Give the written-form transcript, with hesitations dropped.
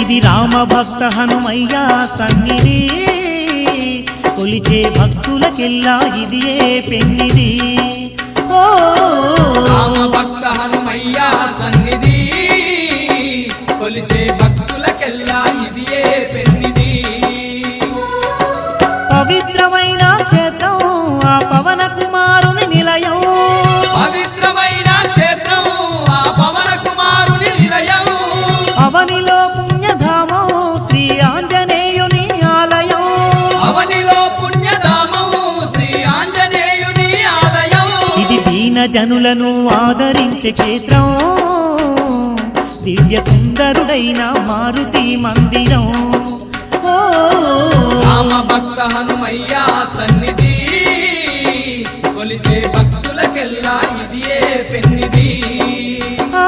ఇది రామ భక్త హనుమయ్య సన్నిధి కొలిచే భక్తులకెల్లా ఇదియే పెన్నిది ఓ రామ భక్త హనుమయ్య సన్నిధి కొలిచే భక్తులకెల్లా ఇదియే పెన్నిది పవిత్రమైన క్షేత్రం ఆ పవన కుమారుని నిలయం పవిత్రమైన క్షేత్రం ఆ పవన కుమారుని నిలయం అవనిలో పుణ్యధామం శ్రీ ఆంజనేయుని ఆలయం అవనిలో పుణ్యధామం శ్రీ ఆంజనేయుని ఆలయం ఇది దీన జనులను ఆదరించే క్షేత్రం దివ్య సుందరుడైన మారుతి మందిరం ఓ రామ భక్త హనుమయ్య సన్నిధి కొలిచే భక్తులకెల్లా ఇదియే పెన్నిది ఆ